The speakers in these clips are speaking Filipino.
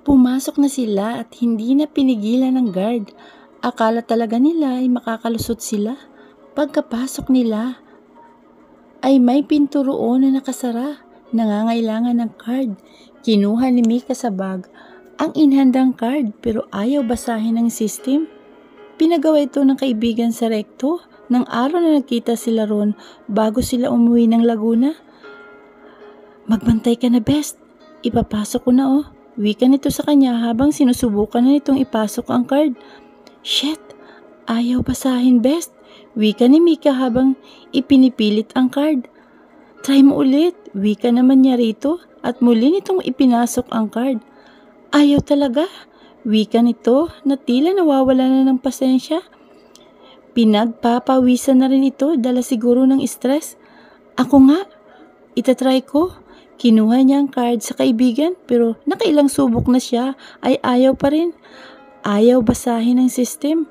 Pumasok na sila at hindi na pinigilan ng guard. Akala talaga nila ay makakalusot sila. Pagkapasok nila ay may pinto roon na nakasara. Nangangailangan ng card. Kinuha ni Mika sa bag ang inhandang card pero ayaw basahin ng system. Pinagawa ito ng kaibigan sa rekto ng araw na nagkita sila roon bago sila umuwi ng Laguna. Magbantay ka na, Best. Ipapasok ko na Wika nito sa kanya habang sinusubukan na nitong ipasok ang card. Shit! Ayaw basahin, Best. Wika ni Mika habang ipinipilit ang card. Try mo ulit. Wika naman niya rito at muli nitong ipinasok ang card. Ayaw talaga. Wika nito na tila nawawala na ng pasensya. Pinagpapawisan na rin ito dala siguro ng stress. Ako nga. Itatry ko. Kinuha niya ang card sa kaibigan pero nakailang subok na siya ay ayaw pa rin. Ayaw basahin ang system.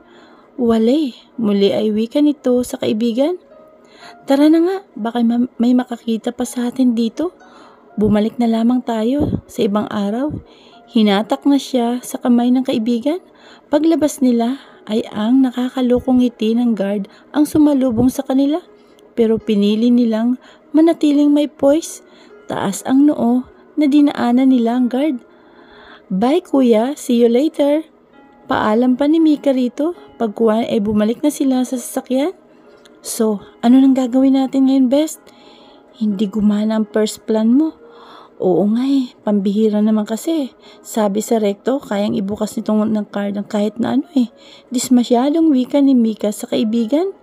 Wale, muli ay wika nito sa kaibigan. Tara na nga, baka may makakita pa sa atin dito. Bumalik na lamang tayo sa ibang araw. Hinatak na siya sa kamay ng kaibigan. Paglabas nila ay ang nakakalokong ngiti ng guard ang sumalubong sa kanila. Pero pinili nilang manatiling may poise. Taas ang noo na dinaanan nila ang guard. Bye kuya, see you later. Paalam pa ni Mika rito. Pagkuha ay bumalik na sila sa sasakyan. So, ano nang gagawin natin ngayon, Best? Hindi gumana ang first plan mo. Oo nga pambihira naman kasi. Sabi sa rekto, kayang ibukas nitong ng card ng kahit na ano Dismasyadong wika ni Mika sa kaibigan.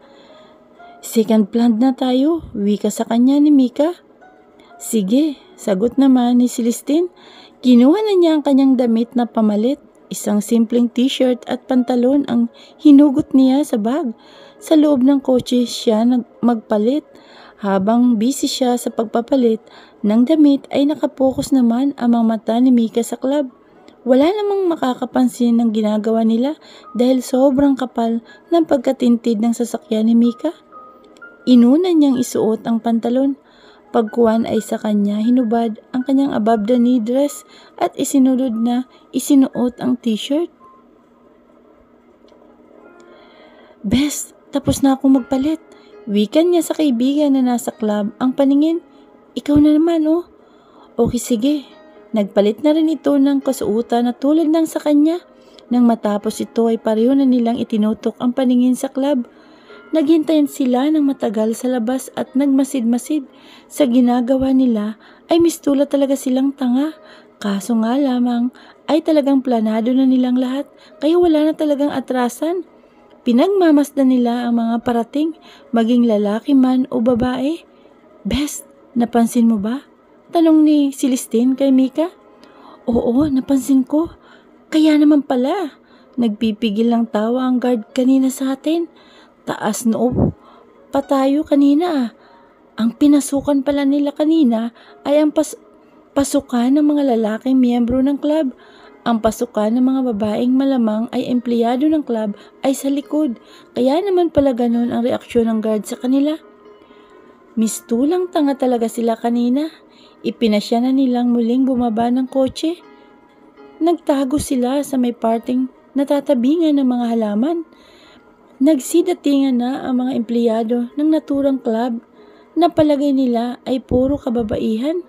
Second plan na tayo, wika sa kanya ni Mika. Sige, sagot naman ni Celestine. Kinuha na niya ang kanyang damit na pamalit. Isang simpleng t-shirt at pantalon ang hinugot niya sa bag. Sa loob ng kotse siya magpalit. Habang busy siya sa pagpapalit ng damit ay nakapokus naman ang mga mata ni Mika sa club. Wala namang makakapansin ng ginagawa nila dahil sobrang kapal ng pagkatintid ng sasakyan ni Mika. Inuna niyang isuot ang pantalon. Pagkuhan ay sa kanya hinubad ang kanyang above the knee dress at isinulod na isinuot ang t-shirt. Best, tapos na akong magpalit. Wikan niya sa kaibigan na nasa club ang paningin. Ikaw na naman Okay sige. Nagpalit na rin ito ng kasuotan na tulad ng sa kanya. Nang matapos ito ay pareho na nilang itinutok ang paningin sa club. Naghintayin sila ng matagal sa labas at nagmasid-masid. Sa ginagawa nila ay mistula talaga silang tanga. Kaso nga lamang ay talagang planado na nilang lahat kaya wala na talagang atrasan. Pinagmamasdan nila ang mga parating, maging lalaki man o babae. Best, napansin mo ba? Tanong ni Celestine kay Mika. Oo, napansin ko. Kaya naman pala, nagpipigil ng tawa ang guard kanina sa atin. Taas noo pa tayo kanina. Ang pinasukan pala nila kanina ay ang pasukan ng mga lalaking miyembro ng club. Ang pasukan ng mga babaeng malamang ay empleyado ng club ay sa likod. Kaya naman pala ganun ang reaksyon ng guard sa kanila. Mistulang tanga talaga sila kanina. Ipinasya na nilang muling bumaba ng kotse. Nagtago sila sa may parting natatabingan ng mga halaman. Nagsidatingan na ang mga empleyado ng naturang club na palagay nila ay puro kababaihan.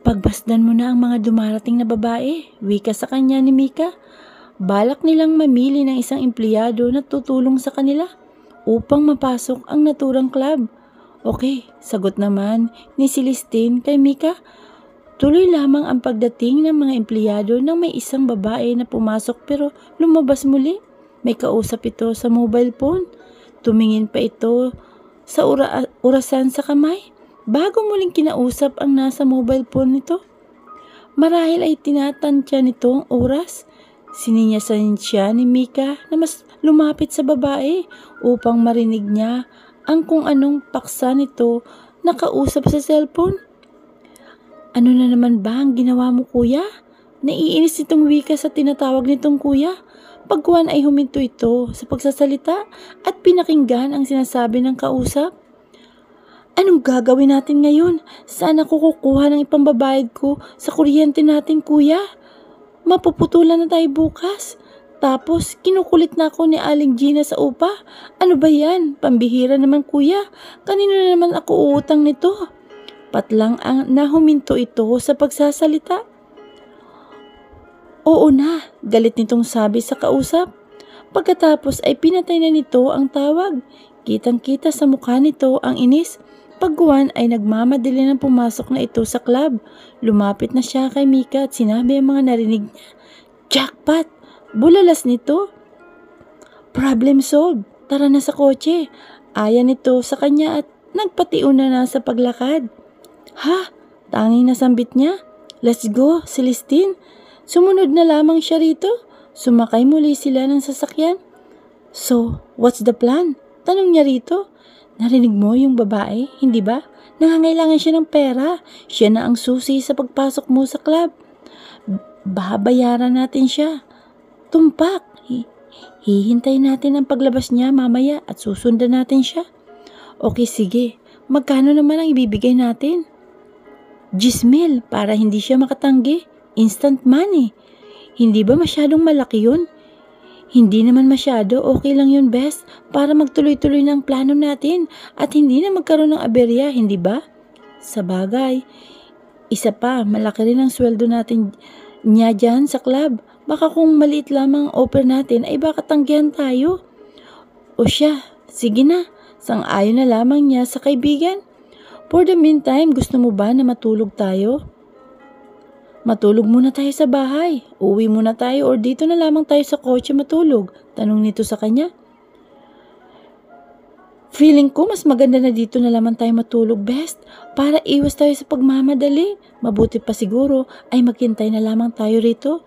Pagbasdan mo na ang mga dumarating na babae, wika sa kanya ni Mika. Balak nilang mamili ng isang empleyado na tutulong sa kanila upang mapasok ang naturang club. Okay, sagot naman ni Celestine kay Mika. Tuloy lamang ang pagdating ng mga empleyado nang may isang babae na pumasok pero lumabas muli. May kausap ito sa mobile phone. Tumingin pa ito sa orasan sa kamay bago muling kinausap ang nasa mobile phone nito. Marahil ay tinatantya nito ang oras. Sininyasan siya ni Mika na mas lumapit sa babae upang marinig niya ang kung anong paksa nito na kausap sa cellphone. Ano na naman ba ang ginawa mo, kuya? Naiinis itong wika sa tinatawag nitong kuya. Pagkuhan ay huminto ito sa pagsasalita at pinakinggan ang sinasabi ng kausap. Anong gagawin natin ngayon? Saan ako kukuha ng ipambabayad ko sa kuryente natin, kuya? Mapuputulan na tayo bukas. Tapos, kinukulit na ako ni Aling Gina sa upa. Ano ba yan? Pambihira naman, kuya. Kanino na naman ako uutang nito? Patlang ang nahuminto ito sa pagsasalita. Oo na, galit nitong sabi sa kausap. Pagkatapos ay pinatay na nito ang tawag. Kitang-kita sa mukha nito ang inis. Pagguwan ay nagmamadali na pumasok na ito sa club. Lumapit na siya kay Mika at sinabi ang mga narinig niya. Jackpot! Bulalas nito. Problem solved. Tara na sa kotse. Aya nito sa kanya at nagpatiuna na sa paglakad. Ha? Tanging nasambit niya. Let's go, Celestine. Sumunod na lamang siya rito. Sumakay muli sila ng sasakyan. So, what's the plan? Tanong niya rito. Narinig mo yung babae, hindi ba? Nangangailangan siya ng pera. Siya na ang susi sa pagpasok mo sa club. Babayaran natin siya. Tumpak. Hihintayin natin ang paglabas niya mamaya at susundan natin siya. Okay, sige. Magkano naman ang ibibigay natin? 10,000 para hindi siya makatanggi. Instant money. Hindi ba masyadong malaki yun? Hindi naman masyado, okay lang yun, best, para magtuloy-tuloy ng plano natin at hindi na magkaroon ng aberya, hindi ba? Sa bagay, isa pa, malaki rin ang sweldo natin niya dyan sa club. Baka kung maliit lamang ang offer natin ay baka tanggihan tayo. O siya, sige na, sang-ayon na lamang niya sa kaibigan. For the meantime, gusto mo ba na matulog tayo? Matulog muna tayo sa bahay. Uwi muna tayo or dito na lamang tayo sa kotse matulog. Tanong nito sa kanya. Feeling ko mas maganda na dito na lamang tayo matulog, best. Para iwas tayo sa pagmamadali. Mabuti pa siguro ay maghintay na lamang tayo rito.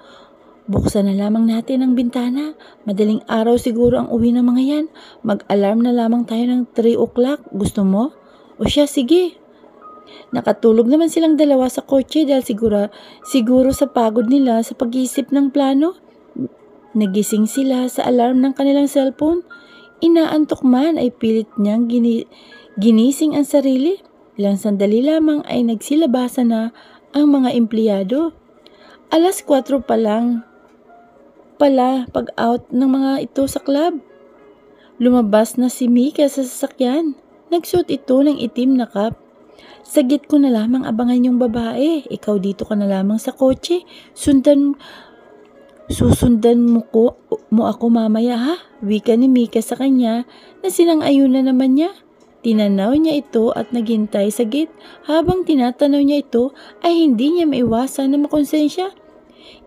Buksan na lamang natin ang bintana. Madaling araw siguro ang uwi ng mga yan. Mag-alarm na lamang tayo ng 3 o'clock. Gusto mo? O siya, sige. Nakatulog naman silang dalawa sa kotse dahil siguro sa pagod nila sa pag-iisip ng plano. Nagising sila sa alarm ng kanilang cellphone. Inaantok man ay pilit niyang ginising ang sarili. Ilang sandali lamang ay nagsilabasa na ang mga empleyado. 4:00 pa lang pala pag-out ng mga ito sa club. Lumabas na si Mika sa sasakyan. Nagsuot ito ng itim na cap. Saglit ko na lamang abangan yung babae. Ikaw dito ka na lamang sa kotse. Susundan mo ako mamaya, ha? Wika ni Mika sa kanya na sinang-ayon na naman niya. Tinanaw niya ito at naghintay sa gate. Habang tinatanaw niya ito ay hindi niya maiwasan na makonsensya.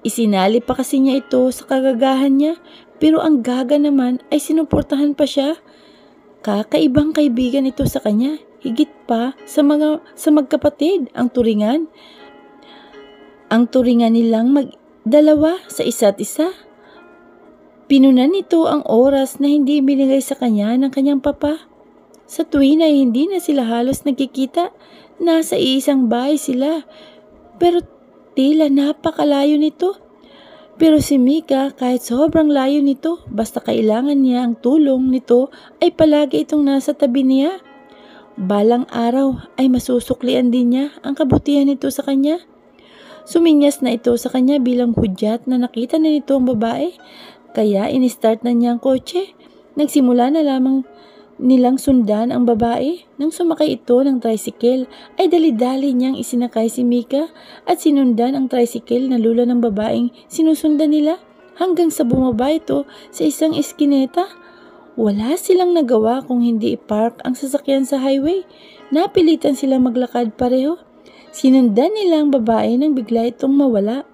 Isinali pa kasi niya ito sa kagagahan niya, pero ang gaga naman ay sinuportahan pa siya. Kakaibang kaibigan ito sa kanya. Higit pa sa magkapatid ang turingan. Ang turingan nilang magdalawa sa isa't isa. Pinunan nito ang oras na hindi binigay sa kanya ng kanyang papa. Sa tuwin ay hindi na sila halos nagkikita. Nasa iisang bahay sila. Pero tila napakalayo nito. Pero si Mika kahit sobrang layo nito, basta kailangan niya ang tulong nito ay palagi itong nasa tabi niya. Balang araw ay masusuklian din niya ang kabutihan nito sa kanya. Suminyas na ito sa kanya bilang hudyat na nakita na nito ang babae. Kaya in-start na niya ang kotse. Nagsimula na lamang nilang sundan ang babae. Nang sumakay ito ng tricycle ay dali-dali niyang isinakay si Mika at sinundan ang tricycle na lula ng babaeng sinusundan nila hanggang sa bumaba ito sa isang eskineta. Wala silang nagawa kung hindi i-park ang sasakyan sa highway. Napilitan silang maglakad pareho. Sinundan nila ang babae nang bigla itong mawala.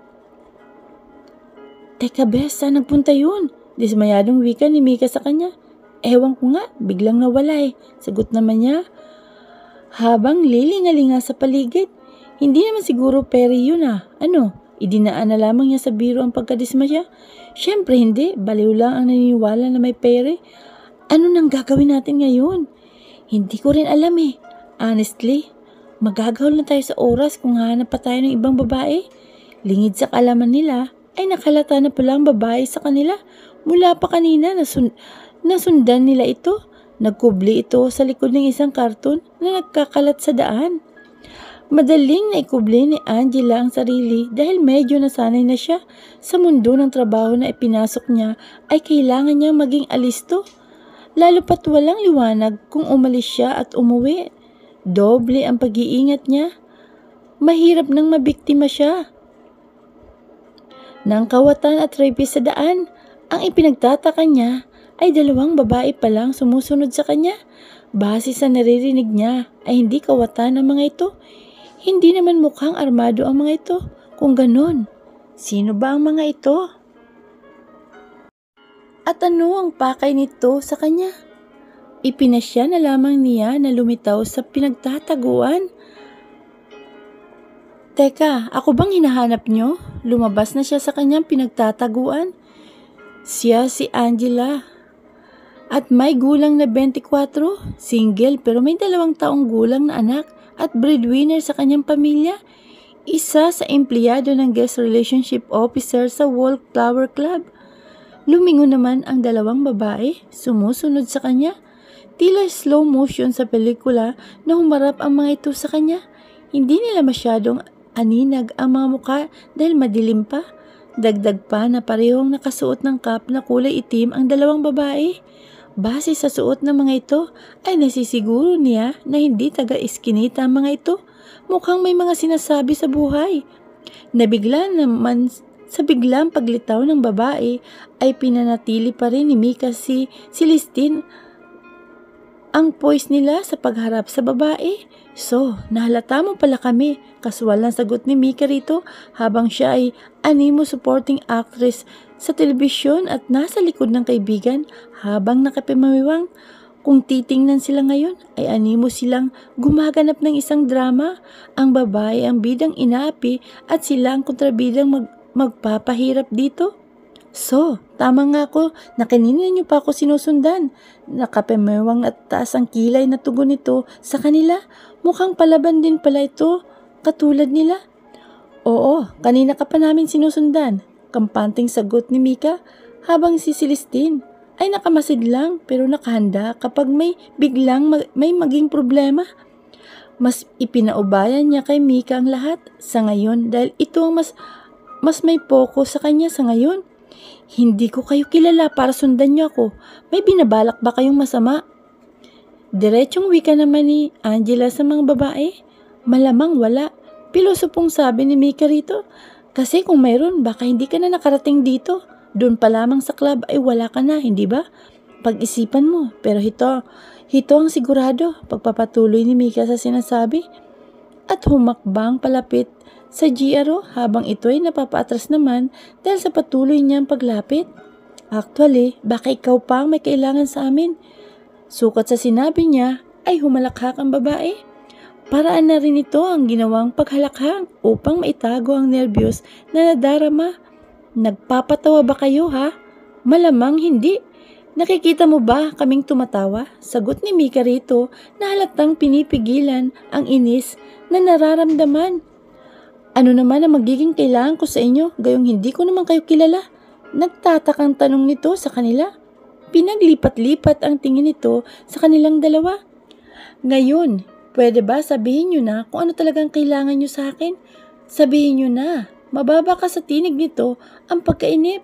Teka bes, saan nagpunta yun? Dismayadong wika ni Mika sa kanya. Ewan ko nga, biglang nawala eh. Sagot naman niya. Habang lilingalinga sa paligid. Hindi naman siguro peri yun ah. Ano? Idinaan na lamang niya sa biro ang pagkadismasya? Siyempre hindi. Baliw lang ang naniniwala na may pere. Ano nang gagawin natin ngayon? Hindi ko rin alam eh. Honestly, magagahol na tayo sa oras kung hahanap pa tayo ng ibang babae. Lingid sa kalaman nila, ay nakalata na pala ang babae sa kanila. Mula pa kanina nasundan nila ito. Nagkubli ito sa likod ng isang karton na nagkakalat sa daan. Madaling naikubli ni Angela ang sarili dahil medyo nasanay na siya sa mundo ng trabaho na ipinasok niya ay kailangan niyang maging alisto. Lalo pat walang liwanag kung umalis siya at umuwi. Doble ang pag-iingat niya. Mahirap nang mabiktima siya ng kawatan at rapist sa daan. Ang ipinagtataka niya ay 2 babae pa lang sumusunod sa kanya. Base sa naririnig niya ay hindi kawatan ang mga ito. Hindi naman mukhang armado ang mga ito. Kung ganon, sino ba ang mga ito? At ano ang pakay nito sa kanya? Ipinasya na lamang niya na lumitaw sa pinagtataguan. Teka, ako bang hinahanap nyo? Lumabas na siya sa kanyang pinagtataguan. Siya si Angela. At may gulang na 24, single pero may 2 taong gulang na anak at breadwinner sa kanyang pamilya. Isa sa empleyado ng guest relationship officer sa Wallflower Club. Lumingon naman ang 2 babae, sumusunod sa kanya. Tila slow motion sa pelikula na humarap ang mga ito sa kanya. Hindi nila masyadong aninag ang mga mukha dahil madilim pa. Dagdag pa na parehong nakasuot ng cap na kulay itim ang 2 babae. Base sa suot ng mga ito ay nasisiguro niya na hindi taga-iskinita ang mga ito. Mukhang may mga sinasabi sa buhay. Nabigla naman sa biglang paglitaw ng babae ay pinanatili pa rin ni Mika si Celestine ang poise nila sa pagharap sa babae. So, nahalata mo pala kami. Kaswal na sagot ni Mika rito habang siya ay animo supporting actress sa telebisyon at nasa likod ng kaibigan habang nakapimamiwang. Kung titingnan sila ngayon ay animo silang gumaganap ng isang drama. Ang babae ang bidang inaapi at sila ang kontrabidang magpapahirap dito. So, tama nga ako na kanina niyo pa ako sinusundan. Nakapimewang at taas ang kilay na tugon nito sa kanila. Mukhang palaban din pala ito, katulad nila. Oo, kanina ka pa namin sinusundan. Kampanting sagot ni Mika habang si Celestine ay nakamasid lang pero nakahanda kapag may biglang may maging problema. Mas ipinaubayan niya kay Mika ang lahat sa ngayon dahil ito ang mas may poko sa kanya sa ngayon. Hindi ko kayo kilala para sundan niyo ako. May binabalak ba kayong masama? Diretsong wika naman ni Angela sa mga babae. Malamang wala. Pilosopong sabi ni Mika rito. Kasi kung mayroon, baka hindi ka na nakarating dito. Doon pa lamang sa club ay wala ka na, hindi ba? Pag-isipan mo. Pero ito ang sigurado. Pagpapatuloy ni Mika sa sinasabi. At humakbang palapit sa GRO habang ito'y napapaatras naman dahil sa patuloy niyang paglapit. Actually, baka ikaw pa ang may kailangan sa amin. Sukat sa sinabi niya ay humalakhak ang babae. Paraan na rin ito ang ginawang paghalakhak upang maitago ang nerbiyos na nadarama. Nagpapatawa ba kayo ha? Malamang hindi. Nakikita mo ba kaming tumatawa? Sagot ni Mika rito na halatang pinipigilan ang inis na nararamdaman. Ano naman ang magiging kailangan ko sa inyo gayong hindi ko naman kayo kilala? Nagtatakang tanong nito sa kanila. Pinaglipat-lipat ang tingin nito sa kanilang 2. Ngayon, pwede ba sabihin nyo na kung ano talagang kailangan nyo sa akin? Sabihin nyo na, mababa ka sa tinig nito ang pagkainip.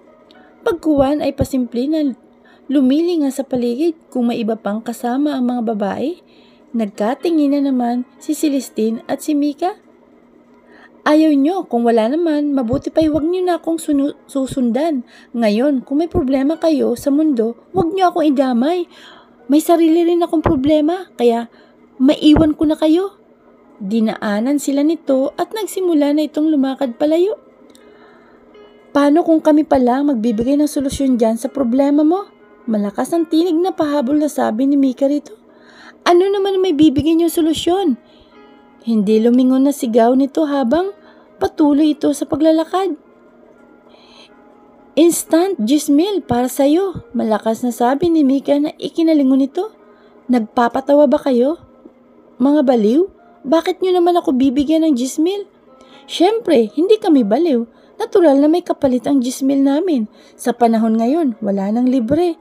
Pagkuwan ay pasimple na lumilinga sa paligid kung may iba pang kasama ang mga babae. Nagkatingin na naman si Celestine at si Mika. Ayaw nyo, kung wala naman, mabuti pa huwag nyo na akong susundan. Ngayon, kung may problema kayo sa mundo, huwag nyo akong idamay. May sarili rin akong problema, kaya maiwan ko na kayo. Dinaanan sila nito at nagsimula na itong lumakad palayo. Paano kung kami pala magbibigay ng solusyon dyan sa problema mo? Malakas ang tinig na pahabol na sabi ni Mika rito. Ano naman may bibigyan yung solusyon? Hindi lumingon na sigaw nito habang patuloy ito sa paglalakad. Instant Gismil para sa'yo, malakas na sabi ni Mika na ikinalingon nito. Nagpapatawa ba kayo? Mga baliw? Bakit nyo naman ako bibigyan ng Gismil? Siyempre, hindi kami baliw. Natural na may kapalit ang Gismil namin. Sa panahon ngayon, wala nang libre.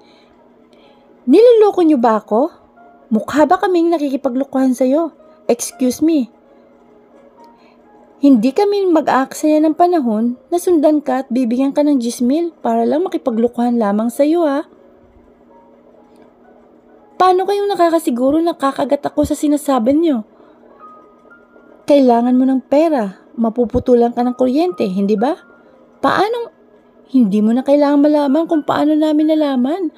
Niloloko nyo ba ako? Mukha ba kaming nakikipaglukuhan sa'yo? Excuse me. Hindi kami mag-aaksaya ng panahon na sundan ka at bibigyan ka ng 10,000 para lang makipaglukuhan lamang sa'yo ha. Paano kayong nakakasiguro na kakagat ako sa sinasabi niyo? Kailangan mo ng pera, mapuputulan ka ng kuryente, hindi ba? Paano? Hindi mo na kailangan malaman kung paano namin nalaman.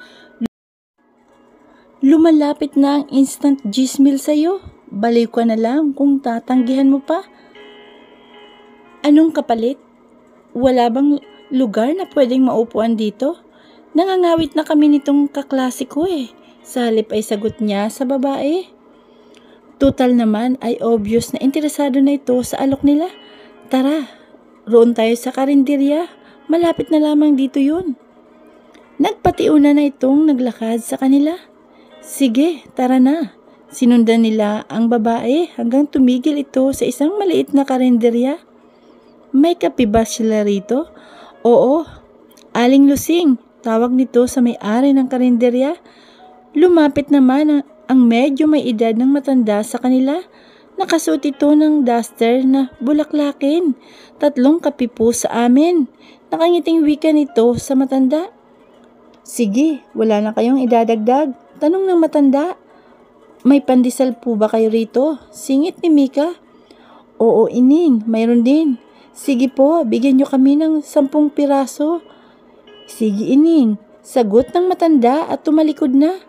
Lumalapit na ang instant 10,000 sa'yo. Baliw ka na lang kung tatanggihan mo pa. Anong kapalit? Wala bang lugar na pwedeng maupuan dito? Nangangawit na kami nitong kaklase ko eh. Sa halip ay sagot niya sa babae. Total naman ay obvious na interesado na ito sa alok nila. Tara, roon tayo sa karinderya. Malapit na lamang dito yun. Nagpatiuna na itong naglakad sa kanila. Sige, tara na. Sinundan nila ang babae hanggang tumigil ito sa isang maliit na karinderya. May kape ba sila rito? Oo, Aling Lusing, tawag nito sa may-ari ng karinderya. Lumapit naman ang medyo may edad ng matanda sa kanila. Nakasuot ito ng duster na bulaklakin. 3 kape po sa amin. Nakangiting wika nito sa matanda. Sige, wala na kayong idadagdag. Tanong ng matanda. May pandesal po ba kayo rito? Singit ni Mika. Oo, Ining, mayroon din. Sige po, bigyan nyo kami ng 10 piraso. Sige, Ining. Sagot ng matanda at tumalikod na.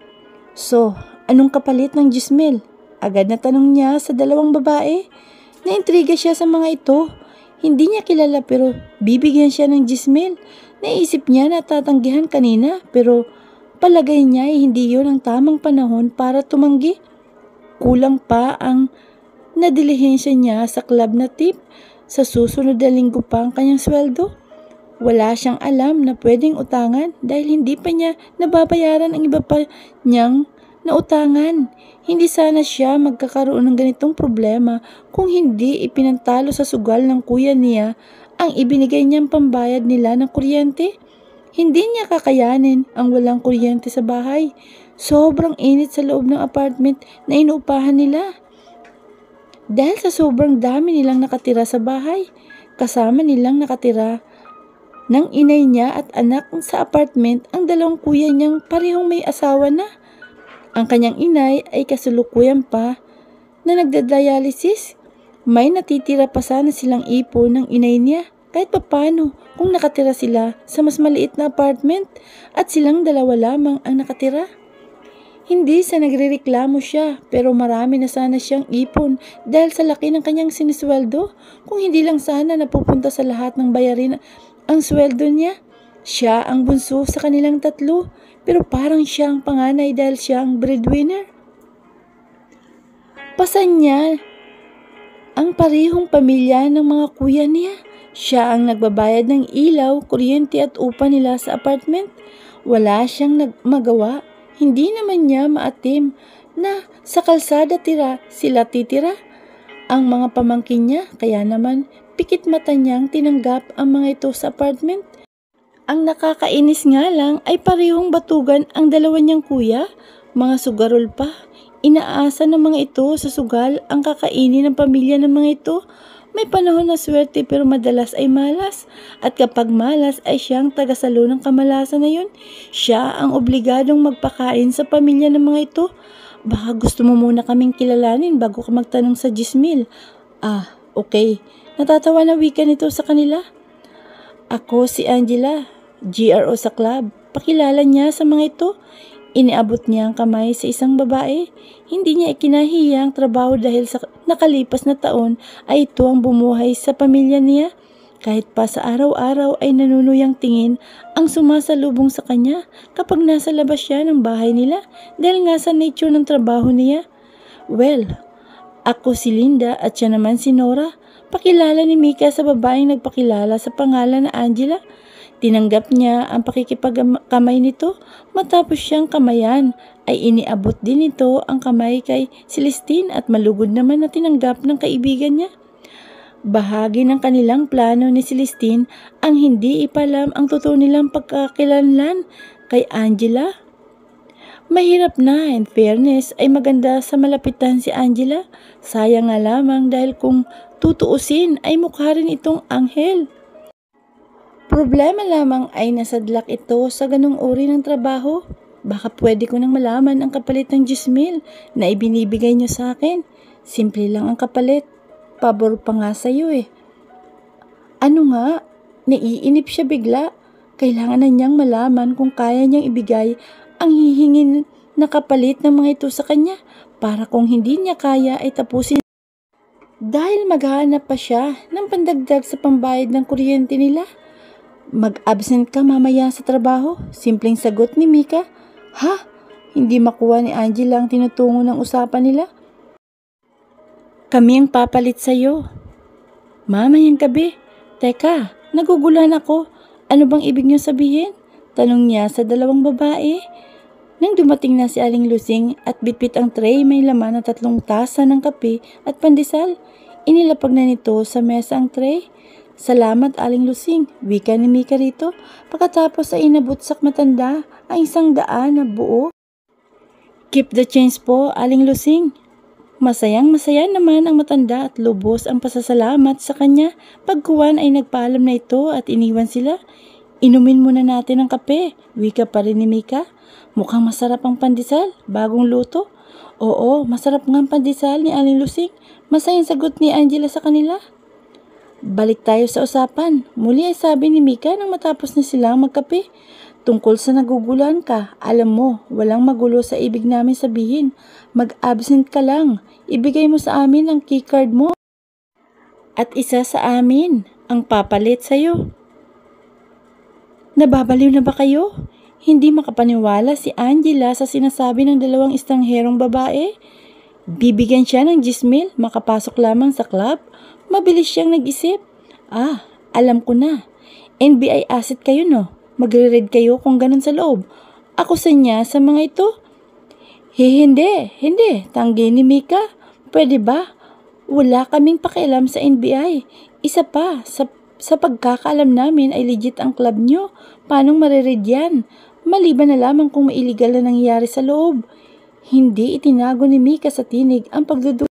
So, anong kapalit ng 10,000? Agad na tanong niya sa 2 babae. Naintriga siya sa mga ito. Hindi niya kilala pero bibigyan siya ng 10,000. Naisip niya na tatanggihan kanina pero palagay niya ay hindi yun ang tamang panahon para tumanggi. Kulang pa ang nadilihensya niya sa club na tip. Sa susunod na linggo pa ang kanyang sweldo. Wala siyang alam na pwedeng utangan dahil hindi pa niya nababayaran ang iba pa niyang nautangan. Hindi sana siya magkakaroon ng ganitong problema kung hindi ipinantalo sa sugal ng kuya niya ang ibinigay niyang pambayad nila ng kuryente. Hindi niya kakayanin ang walang kuryente sa bahay. Sobrang init sa loob ng apartment na inuupahan nila. Dahil sa sobrang dami nilang nakatira sa bahay, kasama nilang nakatira ng inay niya at anak sa apartment ang 2 kuya niyang parehong may asawa na. Ang kanyang inay ay kasulukuyan pa na nagda-dialysis. May natitira pa sana silang ipon ng inay niya kahit papano kung nakatira sila sa mas maliit na apartment at silang 2 lamang ang nakatira. Hindi sa nagrereklamo siya pero marami na sana siyang ipon dahil sa laki ng kanyang sinisweldo. Kung hindi lang sana napupunta sa lahat ng bayarin ang sweldo niya. Siya ang bunso sa kanilang 3 pero parang siya ang panganay dahil siya ang breadwinner. Pasan niya ang parehong pamilya ng mga kuya niya. Siya ang nagbabayad ng ilaw, kuryente at upa nila sa apartment. Wala siyang magawa. Hindi naman niya maatim na sa kalsada sila titira. Ang mga pamangkin niya kaya naman pikit mata niyang tinanggap ang mga ito sa apartment. Ang nakakainis nga lang ay parehong batugan ang 2 niyang kuya, mga sugarol pa. Inaasa ng mga ito sa sugal ang kakainin ng pamilya ng mga ito. May panahon na swerte pero madalas ay malas. At kapag malas ay siyang tagasalo ng kamalasan na yun. Siya ang obligadong magpakain sa pamilya ng mga ito. Baka gusto mo muna kaming kilalanin bago ka magtanong sa 10,000. Ah, okay. Natatawa na wika nito sa kanila. Ako si Angela, GRO sa club. Pakilala niya sa mga ito. Iniabot niya ang kamay sa isang babae. Hindi niya ikinahiya ang trabaho dahil sa nakalipas na taon ay ito ang bumuhay sa pamilya niya. Kahit pa sa araw-araw ay nanunuyang tingin ang sumasalubong sa kanya kapag nasa labas siya ng bahay nila dahil nga sa nature ng trabaho niya. Well, ako si Linda at siya naman si Nora. Pakilala ni Mika sa babaeng nagpakilala sa pangalan na Angela. Tinanggap niya ang pakikipagkamay nito. Matapos siyang kamayan ay iniabot din nito ang kamay kay Celestine at malugod naman na tinanggap ng kaibigan niya. Bahagi ng kanilang plano ni Celestine ang hindi ipalam ang totoo nilang pagkakilanlan kay Angela. Mahirap na, in fairness, ay maganda sa malapitan si Angela. Sayang nga lamang dahil kung tutuusin ay mukha rin itong anghel. Problema lamang ay nasadlak ito sa ganung uri ng trabaho. Baka pwede ko nang malaman ang kapalit ng 10,000 na ibinibigay niyo sa akin. Simple lang ang kapalit. Pabor pa nga sa'yo eh. Ano nga? Naiinip siya bigla. Kailangan na niyang malaman kung kaya niyang ibigay ang hihingin na kapalit ng mga ito sa kanya para kung hindi niya kaya ay tapusin. Dahil maghahanap pa siya ng pandagdag sa pambayad ng kuryente nila. Mag-absent ka mamaya sa trabaho? Simpleng sagot ni Mika. Ha? Hindi makuha ni Angela ang tinutungo ng usapan nila? Kami ang papalit sa'yo. Mamayang gabi. Teka, naguguluhan ako. Ano bang ibig niyo sabihin? Tanong niya sa dalawang babae. Nang dumating na si Aling Lusing at bitbit ang tray may laman ng 3 tasa ng kape at pandesal, inilapag na nito sa mesa ang tray. Salamat Aling Lusing, wika ni Mika rito, pagkatapos ay inabutsak matanda ang 100 na buo. Keep the change po Aling Lusing. Masayang masaya naman ang matanda at lubos ang pasasalamat sa kanya. Pagkuwan ay nagpaalam na ito at iniwan sila. Inumin muna natin ang kape, wika pa rin ni Mika. Mukhang masarap ang pandesal, bagong luto. Oo, masarap nga ang pandesal ni Aling Lusing. Masayang sagot ni Angela sa kanila. Balik tayo sa usapan. Muli ay sabi ni Mika nang matapos na silang magkape. Tungkol sa naguguluhan ka, alam mo, walang magulo sa ibig namin sabihin. Mag-absent ka lang. Ibigay mo sa amin ang keycard mo. At isa sa amin ang papalit sa'yo. Nababaliw na ba kayo? Hindi makapaniwala si Angela sa sinasabi ng 2 estrangerong babae. Bibigyan siya ng 10,000 makapasok lamang sa club. Mabilis siyang nag-isip. Alam ko na. NBI asset kayo no? Magre-read kayo kung ganun sa loob. Ako sa niya sa mga ito? Hindi. Tanggi ni Mika. Pwede ba? Wala kaming pakialam sa NBI. Isa pa, sa pagkakaalam namin ay legit ang club nyo. Paano mariread yan? Maliban na lamang kung may illegal na nangyayari sa loob. Hindi itinago ni Mika sa tinig ang pagdududa.